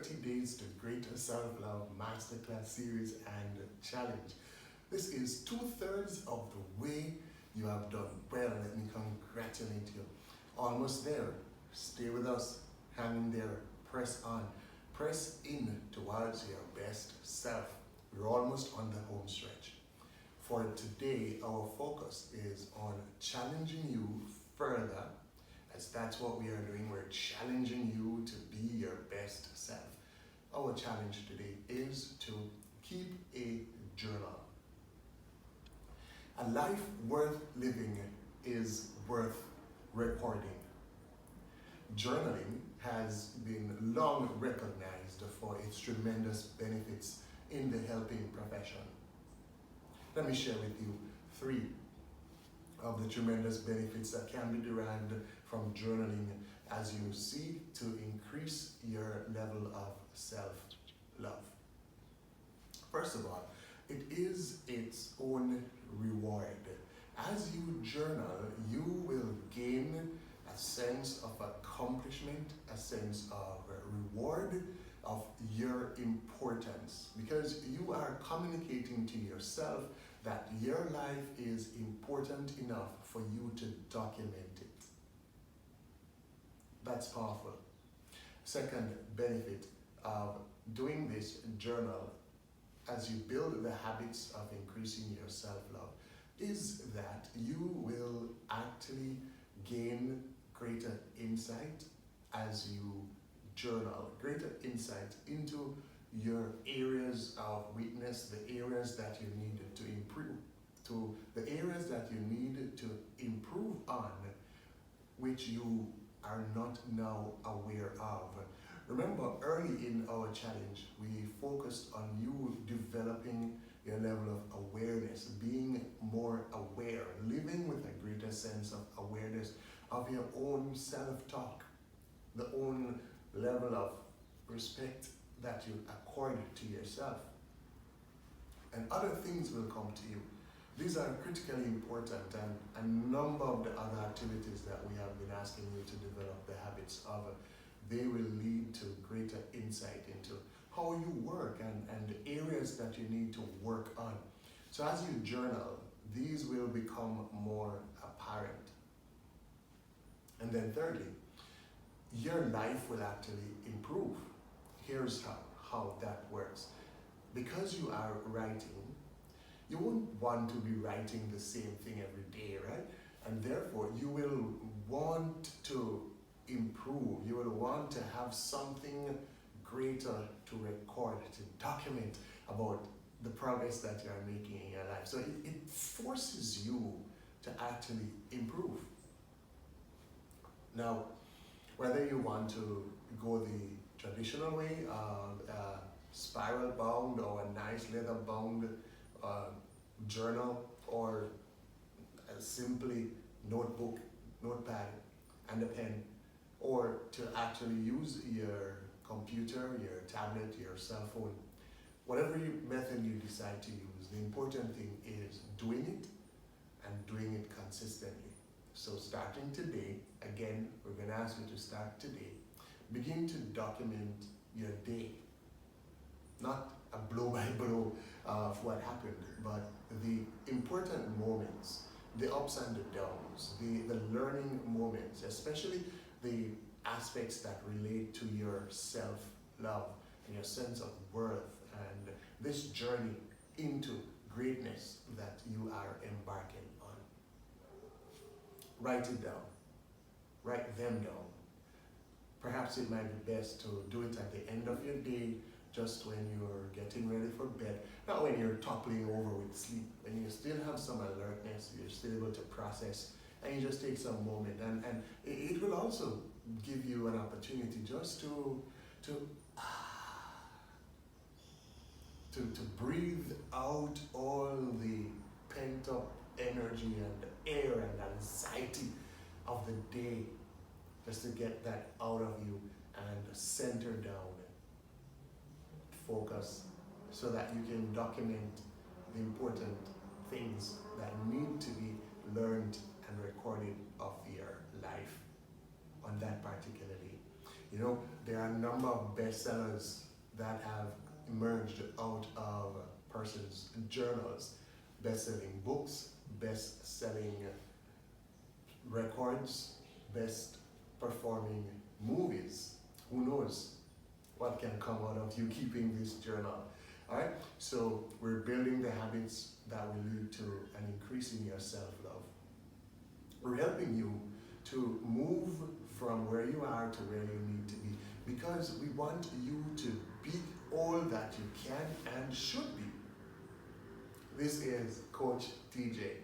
30 Days to Greater Self-Love Masterclass Series and Challenge. This is 2/3 of the way. You have done well. Let me congratulate you. Almost there. Stay with us. Hang in there. Press on. Press in towards your best self. We're almost on the home stretch. For today, our focus is on challenging you further, as that's what we are doing. We're challenging you to be your best self. Our challenge today is to keep a journal. A life worth living is worth recording. Journaling has been long recognized for its tremendous benefits in the helping profession. Let me share with you 3 of the tremendous benefits that can be derived from journaling as you seek to increase your level of self-love. First of all, it is its own reward. As you journal, you will gain a sense of accomplishment, a sense of reward, of your importance, because you are communicating to yourself that your life is important enough for you to document it. That's powerful. Second benefit of doing this journal as you build the habits of increasing your self-love is that you will actually gain greater insight as you journal, greater insight into your areas of weakness, the areas that you need to improve, to the areas that you need to improve on, which you are not now aware of. Remember, early in our challenge, we focused on you developing your level of awareness, being more aware, living with a greater sense of awareness of your own self-talk, the own level of respect that you accord to yourself. And other things will come to you. These are critically important, and a number of the other activities that we have been asking you to develop the habits of, they will lead to greater insight into how you work and the areas that you need to work on. So as you journal, these will become more apparent. And then thirdly, your life will actually improve. Here's how that works. Because you are writing, you won't want to be writing the same thing every day, right? And therefore, you will want to improve. You will want to have something greater to record, to document about the progress that you are making in your life. So it forces you to actually improve. Now, whether you want to go the traditional way, spiral bound or a nice leather bound journal, or simply notebook, notepad, and a pen, or to actually use your computer, your tablet, your cell phone, whatever method you decide to use, the important thing is doing it and doing it consistently. So starting today, again, we're going to ask you to start today. Begin to document your day. Not a blow by blow of what happened, but the important moments, the ups and the downs, the learning moments, especially the aspects that relate to your self-love and your sense of worth and this journey into greatness that you are embarking on. Write it down. Write them down. Perhaps it might be best to do it at the end of your day, just when you're getting ready for bed, not when you're toppling over with sleep, when you still have some alertness, you're still able to process, and you just take some moment. And it will also give you an opportunity just to breathe out all the pent-up energy and air and anxiety of the day, just to get that out of you and center down, focus, so that you can document the important things that need to be learned and recorded of your life on that particular day. You know, there are a number of bestsellers that have emerged out of a person's journals, best-selling books, best-selling records, best performing movies. Who knows what can come out of you keeping this journal? All right, so we're building the habits that will lead to an increase in your self-love. We're helping you to move from where you are to where you need to be, because we want you to be all that you can and should be. This is Coach TJ.